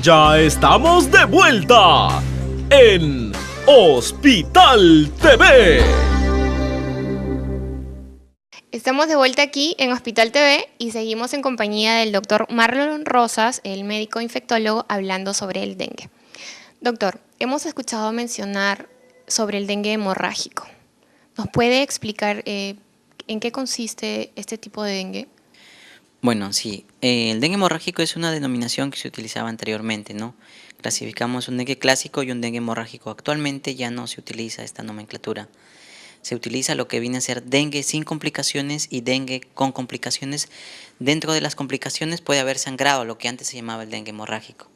Ya estamos de vuelta en Hospital TV. Estamos de vuelta aquí en Hospital TV y seguimos en compañía del doctor Marlon Rosas, el médico infectólogo, hablando sobre el dengue. Doctor, hemos escuchado mencionar sobre el dengue hemorrágico. ¿Nos puede explicar en qué consiste este tipo de dengue? Bueno, sí, el dengue hemorrágico es una denominación que se utilizaba anteriormente, ¿no? Clasificamos un dengue clásico y un dengue hemorrágico. Actualmente ya no se utiliza esta nomenclatura. Se utiliza lo que viene a ser dengue sin complicaciones y dengue con complicaciones. Dentro de las complicaciones puede haber sangrado, lo que antes se llamaba el dengue hemorrágico.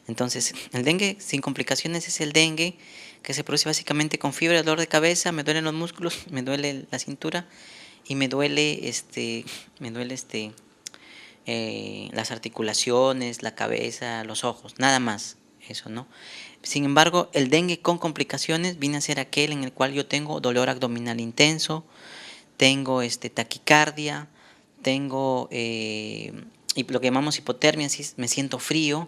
Entonces, el dengue sin complicaciones es el dengue que se produce básicamente con fiebre, dolor de cabeza, me duelen los músculos, me duele la cintura y me duele las articulaciones, la cabeza, los ojos, nada más, eso, ¿no? Sin embargo, el dengue con complicaciones viene a ser aquel en el cual yo tengo dolor abdominal intenso, tengo taquicardia, tengo y lo que llamamos hipotermia, me siento frío,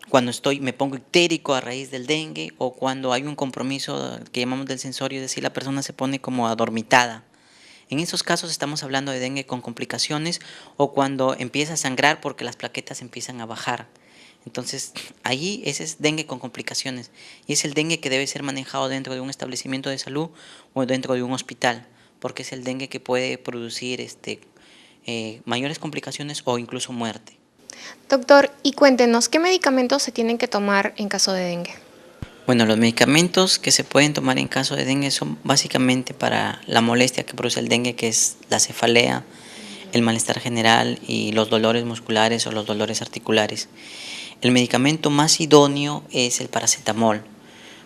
cuando me pongo histérico a raíz del dengue, o cuando hay un compromiso que llamamos del sensorio, es decir, la persona se pone como adormitada. En esos casos estamos hablando de dengue con complicaciones, o cuando empieza a sangrar porque las plaquetas empiezan a bajar. Entonces, ahí ese es dengue con complicaciones, y es el dengue que debe ser manejado dentro de un establecimiento de salud o dentro de un hospital, porque es el dengue que puede producir mayores complicaciones o incluso muerte. Doctor, y cuéntenos, ¿qué medicamentos se tienen que tomar en caso de dengue? Bueno, los medicamentos que se pueden tomar en caso de dengue son básicamente para la molestia que produce el dengue, que es la cefalea, el malestar general y los dolores musculares o los dolores articulares. El medicamento más idóneo es el paracetamol,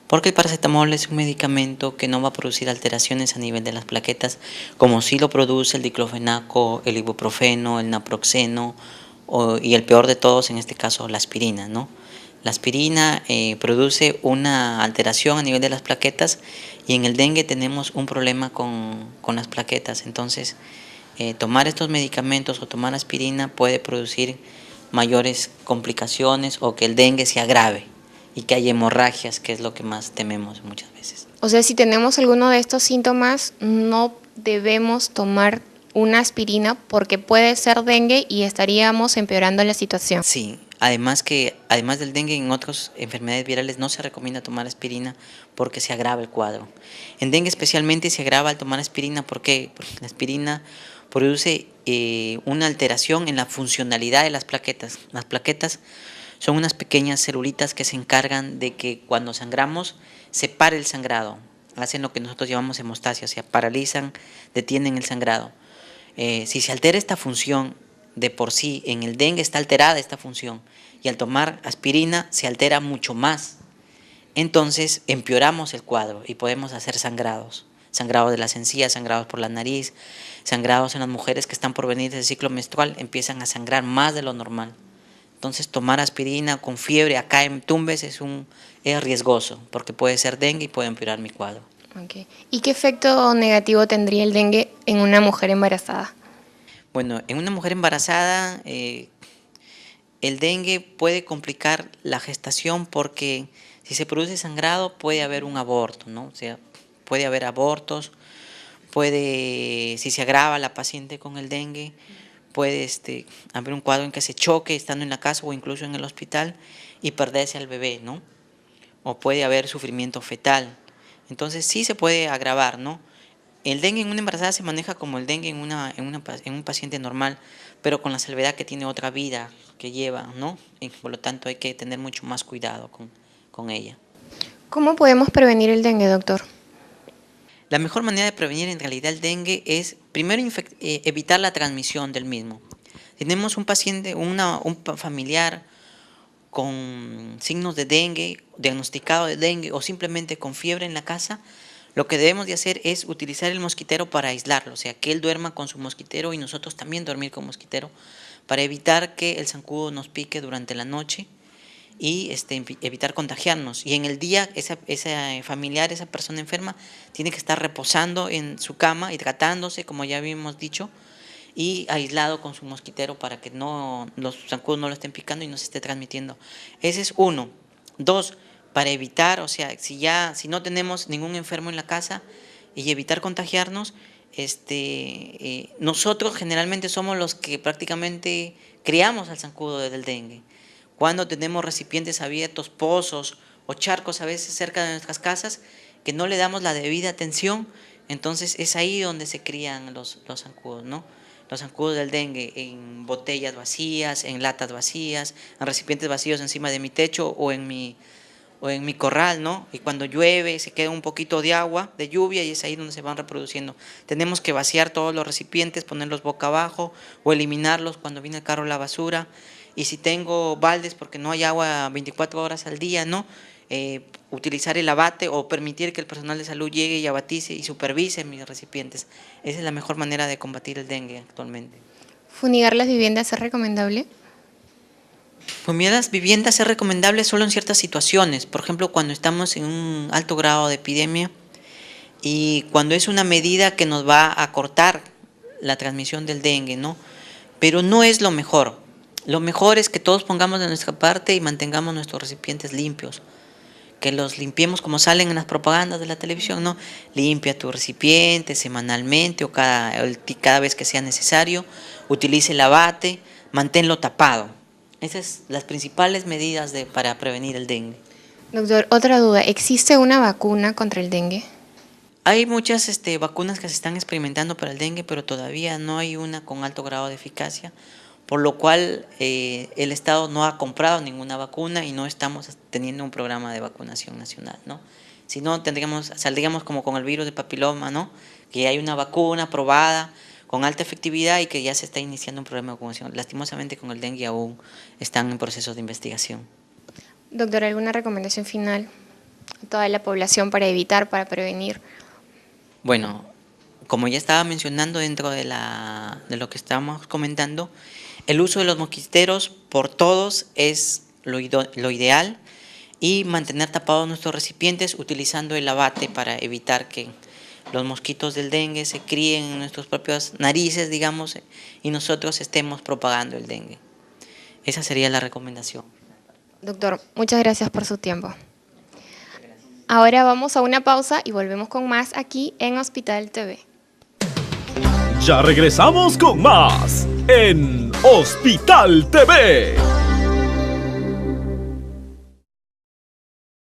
porque el paracetamol es un medicamento que no va a producir alteraciones a nivel de las plaquetas, como sí lo produce el diclofenaco, el ibuprofeno, el naproxeno y el peor de todos, en este caso, la aspirina, ¿no? La aspirina produce una alteración a nivel de las plaquetas, y en el dengue tenemos un problema con las plaquetas. Entonces, tomar estos medicamentos o tomar aspirina puede producir mayores complicaciones o que el dengue se agrave y que haya hemorragias, que es lo que más tememos muchas veces. O sea, si tenemos alguno de estos síntomas, no debemos tomar una aspirina porque puede ser dengue y estaríamos empeorando la situación. Sí, además del dengue, en otras enfermedades virales no se recomienda tomar aspirina porque se agrava el cuadro. En dengue especialmente se agrava al tomar aspirina. ¿Por qué? Porque la aspirina produce una alteración en la funcionalidad de las plaquetas. Las plaquetas son unas pequeñas celulitas que se encargan de que cuando sangramos se pare el sangrado. Hacen lo que nosotros llamamos hemostasia, o sea, paralizan, detienen el sangrado. Si se altera esta función de por sí, en el dengue está alterada esta función, y al tomar aspirina se altera mucho más. Entonces empeoramos el cuadro y podemos hacer sangrados de las encías, sangrados por la nariz, sangrados en las mujeres que están por venir del ciclo menstrual, empiezan a sangrar más de lo normal. Entonces tomar aspirina con fiebre acá en Tumbes es riesgoso, porque puede ser dengue y puede empeorar mi cuadro. Okay. ¿Y qué efecto negativo tendría el dengue en una mujer embarazada? Bueno, en una mujer embarazada el dengue puede complicar la gestación, porque si se produce sangrado puede haber un aborto, ¿no? O sea, puede haber abortos, si se agrava la paciente con el dengue, puede haber un cuadro en que se choque estando en la casa o incluso en el hospital y perderse al bebé, ¿no? O puede haber sufrimiento fetal. Entonces sí se puede agravar, ¿no? El dengue en una embarazada se maneja como el dengue en un paciente normal, pero con la salvedad que tiene otra vida que lleva, ¿no? Y por lo tanto hay que tener mucho más cuidado con ella. ¿Cómo podemos prevenir el dengue, doctor? La mejor manera de prevenir en realidad el dengue es primero evitar la transmisión del mismo. Tenemos un paciente, un familiar con signos de dengue, diagnosticado de dengue o simplemente con fiebre en la casa, lo que debemos de hacer es utilizar el mosquitero para aislarlo, o sea, que él duerma con su mosquitero y nosotros también dormir con mosquitero, para evitar que el zancudo nos pique durante la noche y evitar contagiarnos. Y en el día esa familiar, esa persona enferma, tiene que estar reposando en su cama, hidratándose, como ya habíamos dicho, y aislado con su mosquitero para que los zancudos no lo estén picando y no se esté transmitiendo. Ese es uno. Dos, para evitar, o sea, si no tenemos ningún enfermo en la casa y evitar contagiarnos, nosotros generalmente somos los que prácticamente criamos al zancudo del dengue. Cuando tenemos recipientes abiertos, pozos o charcos a veces cerca de nuestras casas, que no le damos la debida atención, entonces es ahí donde se crían los zancudos, ¿no? Los zancudos del dengue en botellas vacías, en latas vacías, en recipientes vacíos encima de mi techo o en mi corral, ¿no? Y cuando llueve se queda un poquito de agua, de lluvia, y es ahí donde se van reproduciendo. Tenemos que vaciar todos los recipientes, ponerlos boca abajo o eliminarlos cuando viene el carro a la basura. Y si tengo baldes porque no hay agua 24 horas al día, ¿no? Utilizar el abate o permitir que el personal de salud llegue y abatice y supervise mis recipientes. Esa es la mejor manera de combatir el dengue actualmente. ¿Fumigar las viviendas es recomendable? Fumigar las viviendas es recomendable solo en ciertas situaciones, por ejemplo cuando estamos en un alto grado de epidemia y cuando es una medida que nos va a cortar la transmisión del dengue, ¿no? Pero no es lo mejor. Lo mejor es que todos pongamos de nuestra parte y mantengamos nuestros recipientes limpios, que los limpiemos como salen en las propagandas de la televisión, ¿no? Limpia tu recipiente semanalmente o cada vez que sea necesario, utilice el abate, manténlo tapado. Esas son las principales medidas para prevenir el dengue. Doctor, otra duda, ¿existe una vacuna contra el dengue? Hay muchas vacunas que se están experimentando para el dengue, pero todavía no hay una con alto grado de eficacia, por lo cual el Estado no ha comprado ninguna vacuna y no estamos teniendo un programa de vacunación nacional, ¿no? Si no, saldríamos como con el virus de papiloma, ¿no? Que hay una vacuna aprobada con alta efectividad y que ya se está iniciando un programa de vacunación. Lastimosamente con el dengue aún están en procesos de investigación. Doctor, ¿alguna recomendación final a toda la población para evitar, para prevenir? Bueno, como ya estaba mencionando dentro de lo que estábamos comentando, el uso de los mosquiteros por todos es lo ideal y mantener tapados nuestros recipientes utilizando el abate para evitar que los mosquitos del dengue se críen en nuestras propias narices, digamos, y nosotros estemos propagando el dengue. Esa sería la recomendación. Doctor, muchas gracias por su tiempo. Ahora vamos a una pausa y volvemos con más aquí en Hospital TV. Ya regresamos con más en Hospital TV.